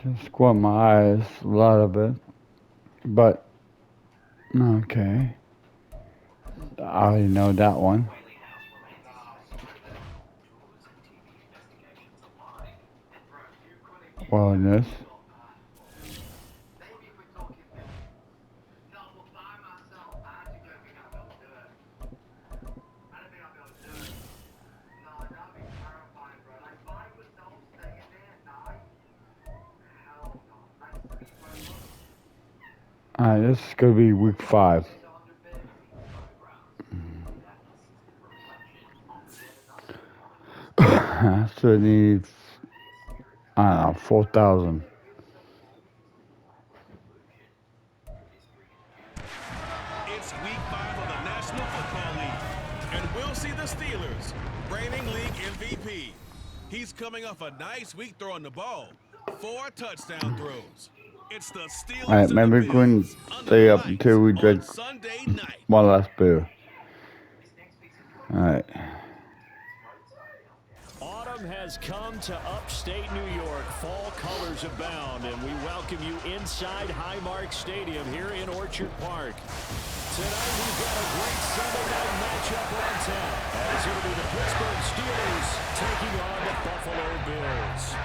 Just squint my eyes a lot of it. But, okay. I already know that one. Wilderness. Alright, this is going to be week 5. I still need, I don't know, 4,000. It's week 5 of the National Football League, and we'll see the Steelers, reigning league MVP. He's coming off a nice week throwing the ball. 4 touchdown throws. It's the Steelers Alright, and the maybe we can Bills under stay the up until lights we on drink Sunday night. one last beer. Alright. Autumn has come to upstate New York. Fall colors abound, and we welcome you inside Highmark Stadium here in Orchard Park. Tonight we've got a great Sunday night matchup on tap, as it'll be the Pittsburgh Steelers taking on the Buffalo Bills.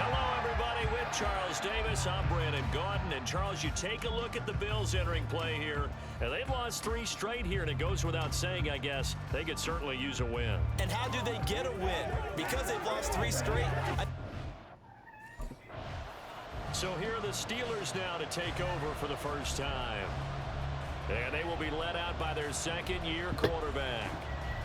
Hello, everybody. With Charles Davis, I'm Brandon Gaudin. And Charles, you take a look at the Bills entering play here. And they've lost 3 straight here, and it goes without saying, I guess, they could certainly use a win. And how do they get a win? Because they've lost 3 straight. So here are the Steelers now to take over for the first time. And they will be led out by their second-year quarterback.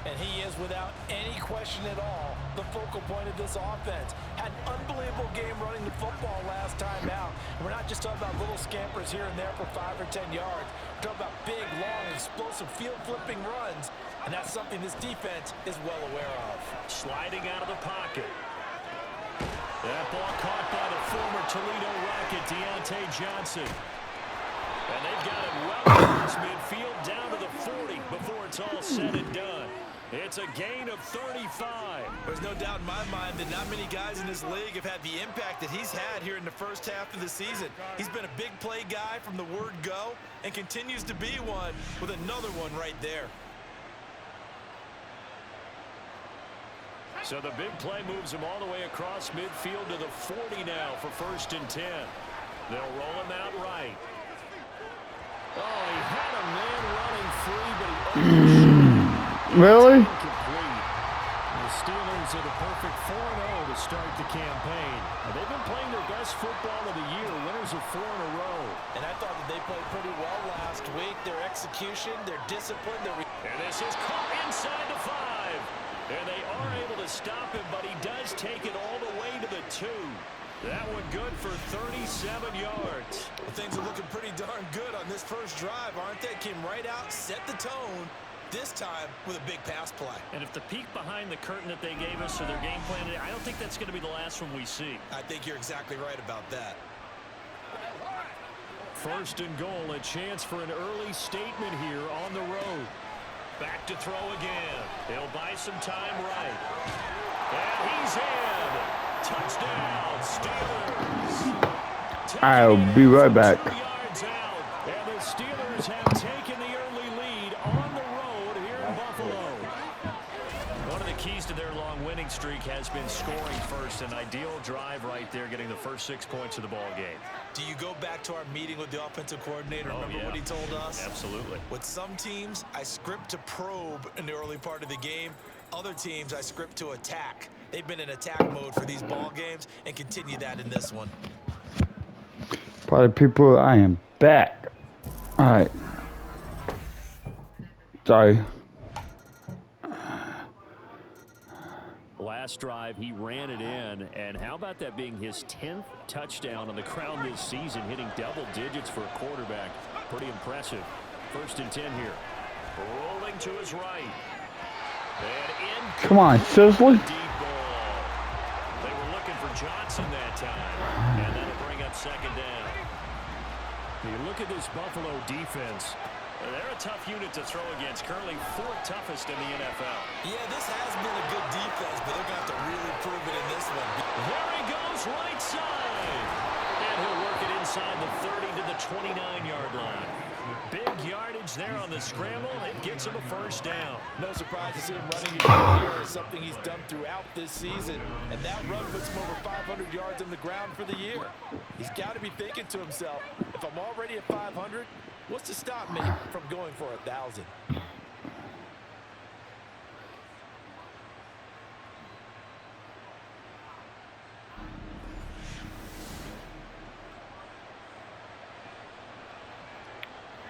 And he is, without any question at all, the focal point of this offense. Had an unbelievable game running the football last time out. And we're not just talking about little scampers here and there for 5 or 10 yards. We're talking about big, long, explosive, field-flipping runs. And that's something this defense is well aware of. Sliding out of the pocket. That ball caught by the former Toledo Rocket, Deontay Johnson. And they've got it well across midfield down to the 40 before it's all said and done. It's a gain of 35. There's no doubt in my mind that not many guys in this league have had the impact that he's had here in the first half of the season. He's been a big play guy from the word go and continues to be one with another one right there. So the big play moves him all the way across midfield to the 40 now for 1st and 10. They'll roll him out right. Oh, he had a man running free, but he Really? incomplete. The Steelers are the perfect 4-0 to start the campaign. They've been playing their best football of the year, winners of 4 in a row. And I thought that they played pretty well last week. Their execution, their discipline, And this is caught inside the 5. And they are able to stop him, but he does take it all the way to the 2. That one good for 37 yards. Well, things are looking pretty darn good on this first drive, aren't they? Came right out, set the tone, this time with a big pass play. And if the peek behind the curtain that they gave us or their game plan, I don't think that's going to be the last one we see. I think you're exactly right about that. 1st and goal, a chance for an early statement here on the road. Back to throw again. They'll buy some time right. And he's in. Touchdown, Steelers. I'll be right back. 2 yards out, and the Steelers have taken the early lead on the road here in Buffalo. One of the keys to their long winning streak has been scoring first. An ideal drive right there, getting the first 6 points of the ball game. Do you go back to our meeting with the offensive coordinator? Remember what he told us? Absolutely. With some teams, I script to probe in the early part of the game. Other teams, I script to attack. They've been in attack mode for these ball games and continue that in this one. Party people, I am back. Alright. Sorry. Last drive, he ran it in, and how about that being his 10th touchdown on the ground this season, hitting double digits for a quarterback. Pretty impressive. 1st and 10 here. Rolling to his right. And in. Come on, seriously? Deep ball. They were looking for Johnson that time, and that'll bring up 2nd down. You look at this Buffalo defense. They're a tough unit to throw against, currently 4th toughest in the NFL. Yeah, this has been a good defense, but they're going to have to really prove it in this one. There he goes, right side. And he'll work it inside the 30 to the 29-yard line. Big yardage there on the scramble. It gets him a first down. No surprise to see him running again here. It's something he's done throughout this season. And that run puts him over 500 yards on the ground for the year. He's got to be thinking to himself, if I'm already at 500, what's to stop me from going for 1,000?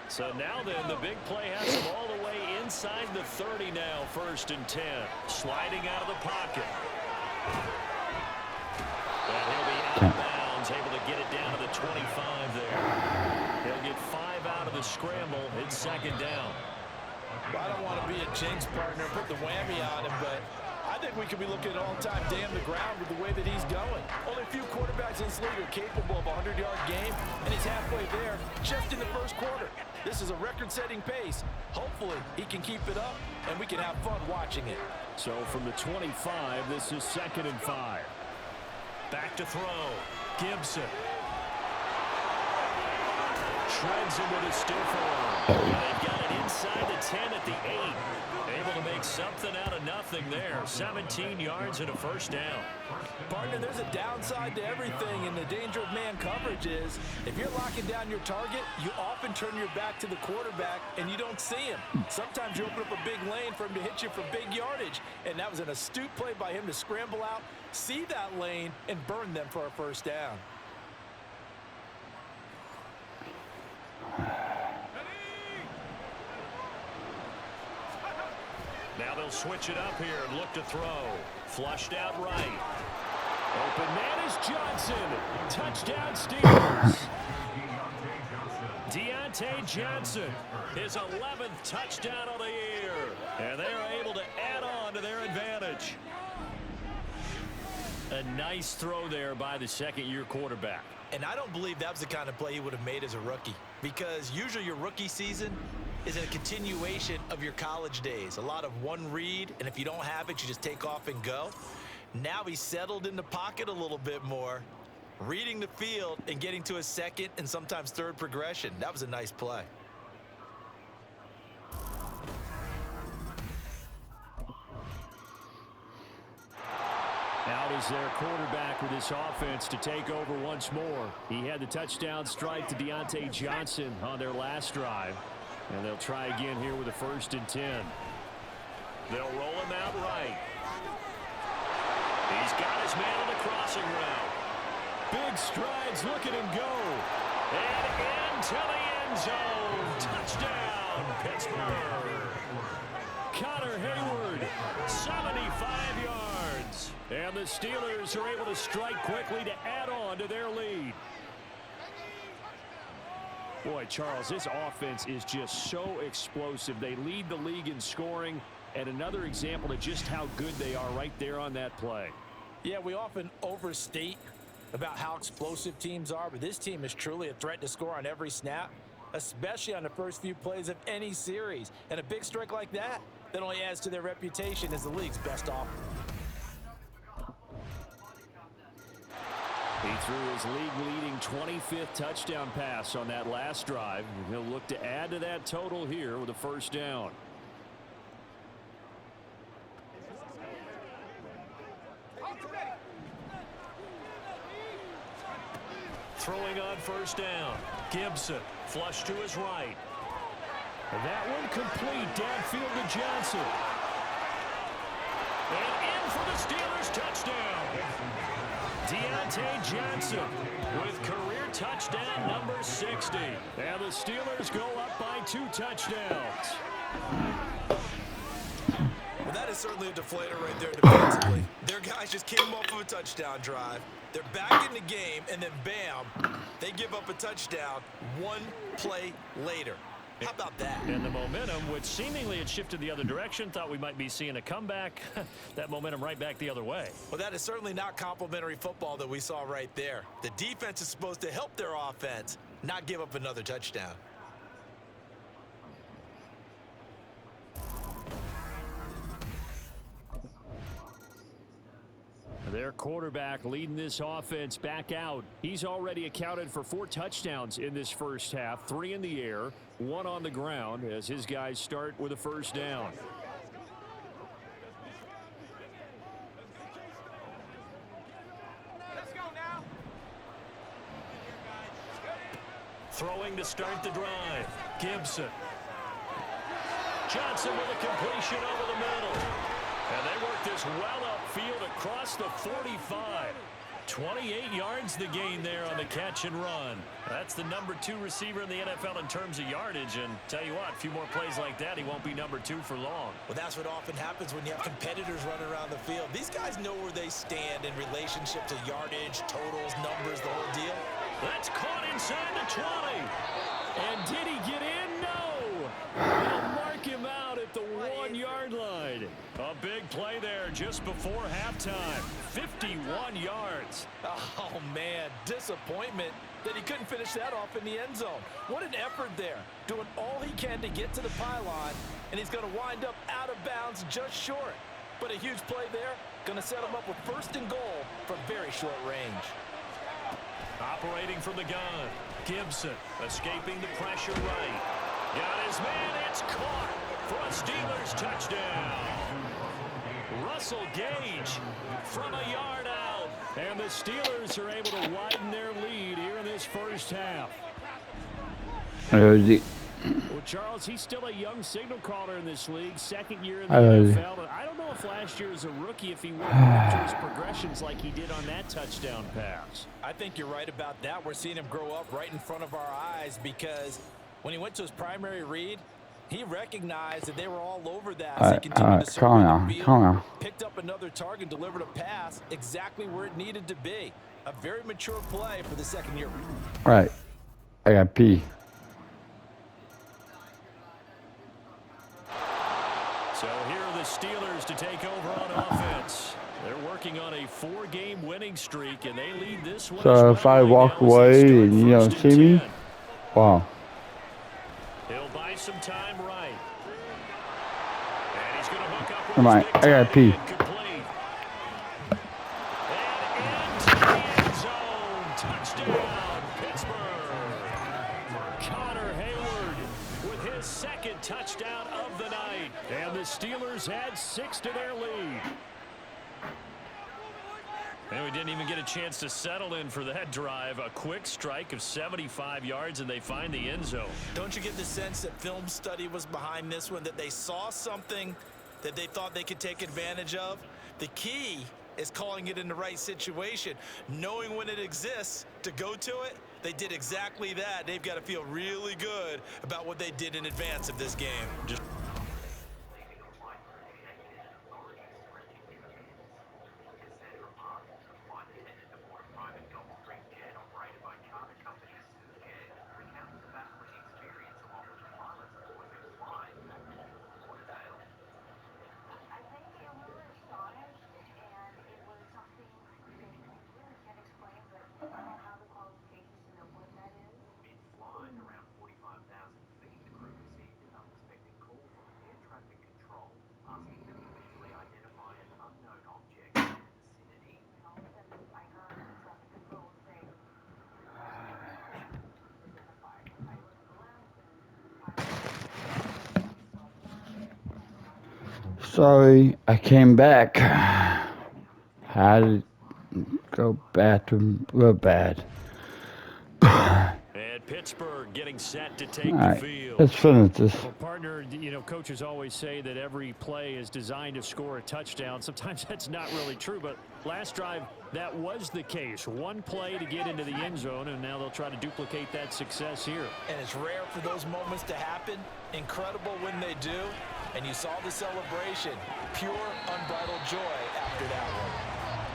So now then, the big play has him all the way inside the 30 now, 1st and 10. Sliding out of the pocket. And he'll be out of bounds, able to get it down to the 25 there. He'll get 5 out of the scramble. It's 2nd down. Well, I don't want to be a jinx partner and put the whammy on him, but I think we could be looking at all-time damn the ground with the way that he's going. Only a few quarterbacks in this league are capable of a 100-yard game, and he's halfway there just in the 1st quarter. This is a record-setting pace. Hopefully, he can keep it up, and we can have fun watching it. So from the 25, this is 2nd and 5. Back to throw. Gibson. Shreds him with a stiff arm. They've got it inside the 10 at the 8. Able to make something out of nothing there. 17 yards and a first down. Partner, there's a downside to everything, and the danger of man coverage is if you're locking down your target, you often turn your back to the quarterback and you don't see him. Sometimes you open up a big lane for him to hit you for big yardage, and that was an astute play by him to scramble out, see that lane, and burn them for a first down. Now they'll switch it up here and look to throw. Flushed out right. Open man is Johnson. Touchdown Steelers. Deontay Johnson, his 11th touchdown of the year. And they're able to add on to their advantage. A nice throw there by the 2nd-year quarterback. And I don't believe that was the kind of play he would have made as a rookie, because usually your rookie season is a continuation of your college days. A lot of one read, and if you don't have it, you just take off and go. Now he's settled in the pocket a little bit more, reading the field and getting to his 2nd and sometimes 3rd progression. That was a nice play. Out is their quarterback with this offense to take over once more. He had the touchdown strike to Deontay Johnson on their last drive. And they'll try again here with a 1st and 10. They'll roll him out right. He's got his man on the crossing route. Big strides, look at him go. And into the end zone. Touchdown, Pittsburgh. Connor Hayward, 75 yards. And the Steelers are able to strike quickly to add on to their lead. Boy, Charles, this offense is just so explosive. They lead the league in scoring, and another example of just how good they are right there on that play. Yeah, we often overstate about how explosive teams are, but this team is truly a threat to score on every snap, especially on the first few plays of any series. And a big strike like that only adds to their reputation as the league's best offense. He threw his league-leading 25th touchdown pass on that last drive. He'll look to add to that total here with a first down. Throwing on first down. Gibson, flush to his right. And that one complete downfield to Johnson. And in for the Steelers touchdown. Deontay Johnson with career touchdown number 60. And the Steelers go up by 2 touchdowns. Well, that is certainly a deflator right there defensively. Their guys just came off of a touchdown drive. They're back in the game, and then bam, they give up a touchdown 1 play later. How about that? And the momentum, which seemingly had shifted the other direction, thought we might be seeing a comeback. That momentum right back the other way. Well, that is certainly not complimentary football that we saw right there. The defense is supposed to help their offense, not give up another touchdown. Their quarterback leading this offense back out. He's already accounted for 4 touchdowns in this first half, 3 in the air, 1 on the ground as his guys start with a first down. Throwing to start the drive. Gibson. Johnson with a completion over the middle. And they work this well upfield across the 45. 28 yards the gain there on the catch and run. That's the number 2 receiver in the NFL in terms of yardage. And tell you what, a few more plays like that, he won't be number 2 for long. Well, that's what often happens when you have competitors running around the field. These guys know where they stand in relationship to yardage, totals, numbers, the whole deal. That's caught inside the 20. And did he get in? No. They'll mark him out at the 1-yard line. A big play there just before halftime. 51 yards. Oh, man, disappointment that he couldn't finish that off in the end zone. What an effort there, doing all he can to get to the pylon, and he's going to wind up out of bounds just short. But a huge play there, going to set him up with 1st and goal from very short range. Operating from the gun. Gibson escaping the pressure right. Got his man. It's caught for a Steelers touchdown. Russell Gage from a yard out. And the Steelers are able to widen their lead here in this first half. Well, Charles, he's still a young signal caller in this league, 2nd year in the NFL. And I don't know if last year as a rookie, if he went after his progressions like he did on that touchdown pass. I think you're right about that. We're seeing him grow up right in front of our eyes because when he went to his primary read, he recognized that they were all over that as he continued to survey the field, picked up another target, delivered a pass exactly where it needed to be. A very mature play for the 2nd year. All right. I got pee. So here are the Steelers to take over on offense. They're working on a 4-game winning streak, and they lead this one. So if I walk away and you don't see me, wow. He'll buy some time right. And he's going to hook up with Come on, I got pee. And into the end zone. Touchdown, Pittsburgh. Connor Hayward with his 2nd touchdown of the night. And the Steelers add 6 to their lead. And we didn't even get a chance to settle in for that drive. A quick strike of 75 yards, and they find the end zone. Don't you get the sense that film study was behind this one, that they saw something that they thought they could take advantage of? The key is calling it in the right situation, knowing when it exists to go to it. They did exactly that. They've got to feel really good about what they did in advance of this game. Sorry, I came back. Had to go bathroom real bad. And Pittsburgh getting set to take the field. Let's finish this. Well, partner, you know, coaches always say that every play is designed to score a touchdown. Sometimes that's not really true, but last drive, that was the case. 1 play to get into the end zone, and now they'll try to duplicate that success here. And it's rare for those moments to happen. Incredible when they do. And you saw the celebration. Pure, unbridled joy after that one.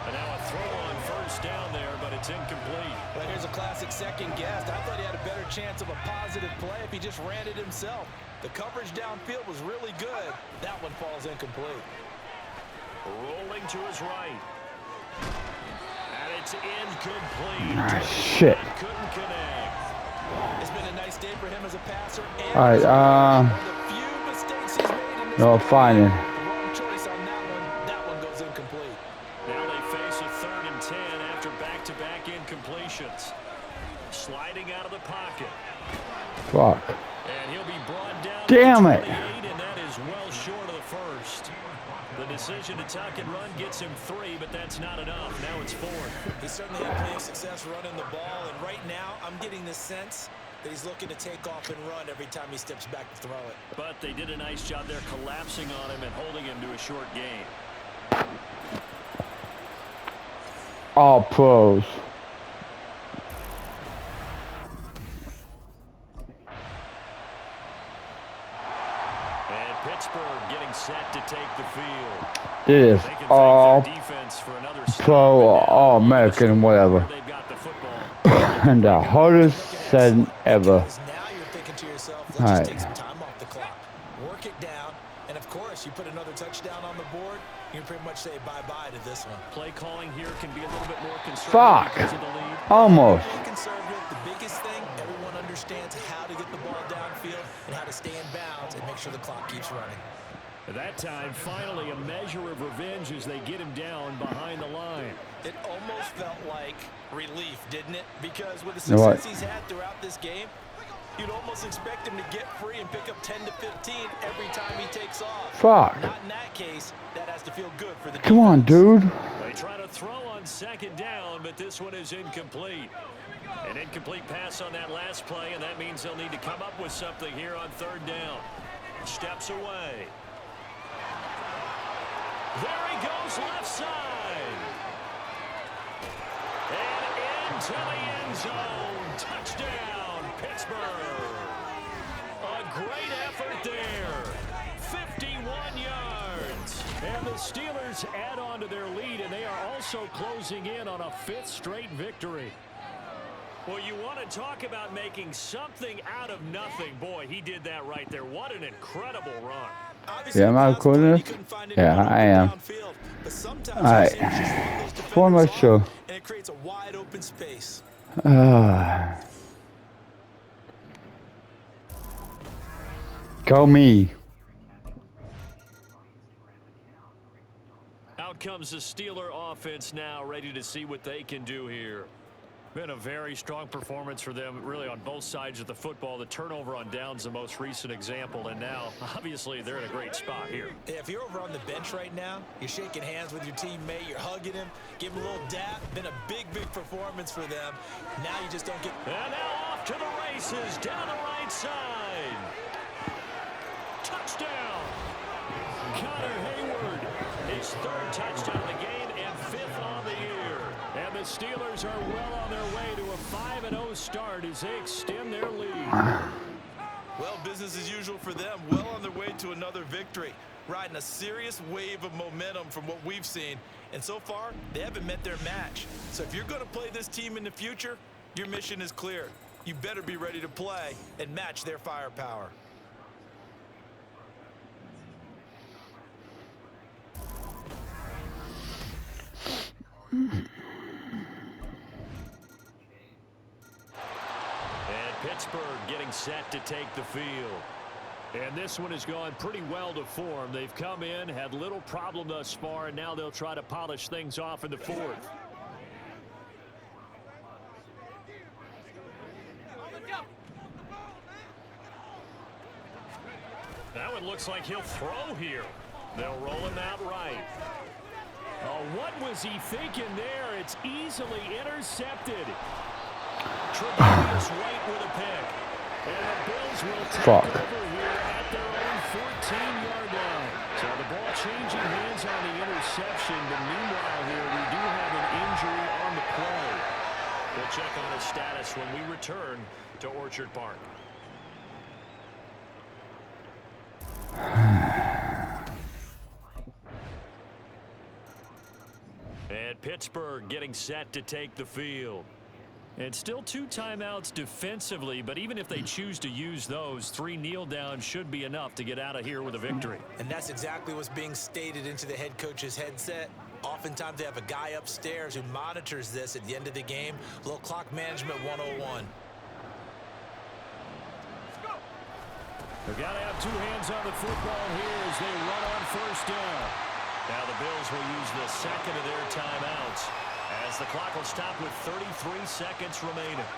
And now a throw on first down there, but it's incomplete. Well, here's a classic second guess. I thought he had a better chance of a positive play if he just ran it himself. The coverage downfield was really good. That one falls incomplete. Rolling to his right. And it's incomplete. Shit. Couldn't connect. It's been a nice day for him as a passer. All right, the few mistakes he's made in this no, fine. wrong choice on that one. That one goes incomplete. Now they face a after back-to-back incompletions. Sliding out of the pocket. Fuck. And he'll be brought down Damn to it. 28, and that is well short of the first. The decision to tuck and run gets him 3, but that's not enough. Now it's 4. He certainly had plenty of success running the ball, and right now I'm getting the sense that he's looking to take off and run every time he steps back to throw it. But they did a nice job there collapsing on him and holding him to a short gain. All pros. And Pittsburgh getting set to take the field. This They is can all thank their defense for another stop. pro, And now all American, whatever. they've got the football. And the hardest said ever. Because now you're thinking to yourself, let's All just right. take some time off the clock. Work it down, and of course, you put another touchdown on the board, you can pretty much say bye-bye to this one. Play calling here can be a little bit more conservative Fuck. because of the lead. Almost. Being conservative, the biggest thing, everyone understands how to get the ball downfield and how to stay in bounds and make sure the clock keeps running. At that time, finally a measure of revenge as they get him down behind the line. It almost felt like relief, didn't it? Because with the You know what? success he's had throughout this game, you'd almost expect him to get free and pick up 10 to 15 every time he takes off. Fuck. Not in that case. That has to feel good for the Come on, defense. dude. They try to throw on second down, but this one is incomplete. An incomplete pass on that last play, and that means they'll need to come up with something here on third down. Steps away. There he goes, left side. And into the end zone. Touchdown, Pittsburgh. A great effort there. 51 yards. And the Steelers add on to their lead, and they are also closing in on a 5th straight victory. Well, you want to talk about making something out of nothing. Boy, he did that right there. What an incredible run. Obviously, Yeah, am I last play, recording he this? couldn't find Yeah, anyone I am. downfield, but sometimes All right. it's just one of those For my defenders show. off, and it creates a wide open space. Go me. Out comes the Steeler offense now, ready to see what they can do here. Been a very strong performance for them, really, on both sides of the football. The turnover on downs the most recent example, and now, obviously, they're in a great spot here. If you're over on the bench right now, you're shaking hands with your teammate, you're hugging him, give him a little dap. Been a big, big performance for them. Now you just don't get... And now off to the races, down the right side. Touchdown! Connor Hayward, his 3rd touchdown of the game and 5th on the year. And the Steelers are well on their way to a 5-0 start as they extend their lead. Well, business as usual for them. Well on their way to another victory. Riding a serious wave of momentum from what we've seen. And so far, they haven't met their match. So if you're going to play this team in the future, your mission is clear. You better be ready to play and match their firepower. And Pittsburgh getting set to take the field. And this one has gone pretty well to form. They've come in, had little problem thus far, and now they'll try to polish things off in the 4th. Now it looks like he'll throw here. They'll roll him out right. Oh, what was he thinking there? It's easily intercepted. Tre'Davious White with a pick. And the Bills will take Fuck. over here at their own 14-yard line. So the ball changing hands on the interception. But meanwhile here, we do have an injury on the play. We'll check on his status when we return to Orchard Park. And Pittsburgh getting set to take the field. And still 2 timeouts defensively, but even if they choose to use those, 3 kneel downs should be enough to get out of here with a victory. And that's exactly what's being stated into the head coach's headset. Oftentimes they have a guy upstairs who monitors this at the end of the game. Little clock management 101. They've got to have 2 hands on the football here as they run on 1st down. Now the Bills will use the 2nd of their timeouts as the clock will stop with 33 seconds remaining.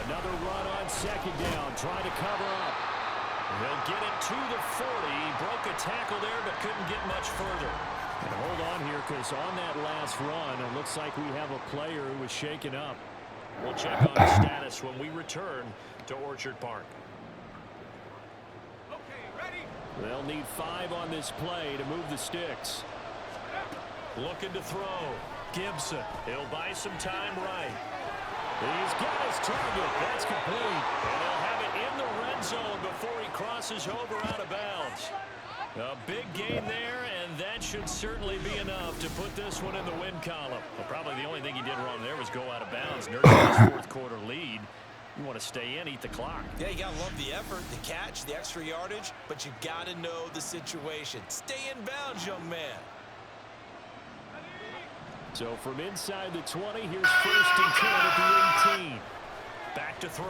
Another run on second down, trying to cover up. He'll get it to the 40. Broke a tackle there, but couldn't get much further. And hold on here, because on that last run, it looks like we have a player who was shaken up. We'll check on his status when we return to Orchard Park. They'll need 5 on this play to move the sticks. Looking to throw. Gibson. He'll buy some time right. He's got his target. That's complete. And he'll have it in the red zone before he crosses over out of bounds. A big gain there, and that should certainly be enough to put this one in the win column. Well, probably the only thing he did wrong there was go out of bounds. Nursing his fourth quarter lead. You want to stay in, eat the clock. Yeah, you got to love the effort, the catch, the extra yardage, but you got to know the situation. Stay in bounds, young man. So from inside the 20, here's 1st and 10 at the 18. Back to throw.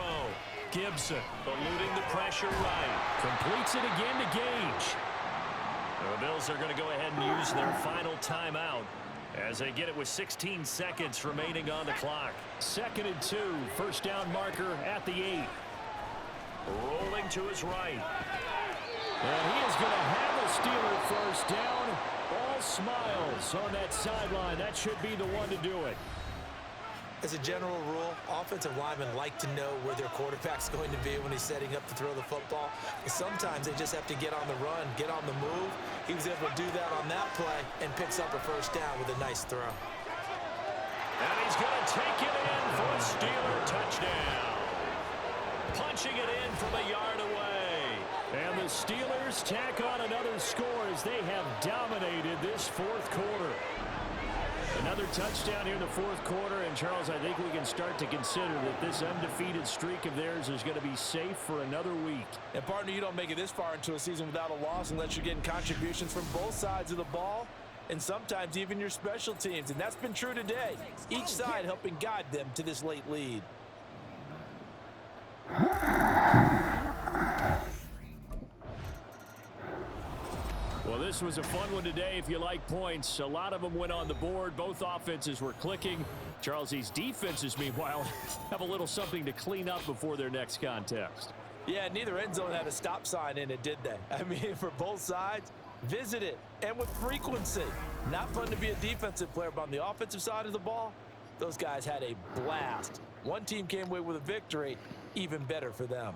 Gibson eluding the pressure right. Completes it again to Gage. The Bills are going to go ahead and use their final timeout as they get it with 16 seconds remaining on the clock. 2nd and 2, first down marker at the 8. Rolling to his right. And he is going to have a Steeler first down. All smiles on that sideline. That should be the one to do it. As a general rule, offensive linemen like to know where their quarterback's going to be when he's setting up to throw the football. Sometimes they just have to get on the run, get on the move. He was able to do that on that play and picks up a first down with a nice throw. And he's going to take it in for a Steeler touchdown. Punching it in from a yard away. And the Steelers tack on another score as they have dominated this fourth quarter. Another touchdown here in the fourth quarter, and Charles, I think we can start to consider that this undefeated streak of theirs is going to be safe for another week. And partner, you don't make it this far into a season without a loss unless you're getting contributions from both sides of the ball, and sometimes even your special teams, and that's been true today. Each side helping guide them to this late lead. Well, this was a fun one today if you like points. A lot of them went on the board. Both offenses were clicking. Charles, these defenses, meanwhile, have a little something to clean up before their next contest. Yeah, neither end zone had a stop sign in it, did they? I mean, for both sides, visit it, and with frequency. Not fun to be a defensive player, but on the offensive side of the ball, those guys had a blast. One team came away with a victory, even better for them.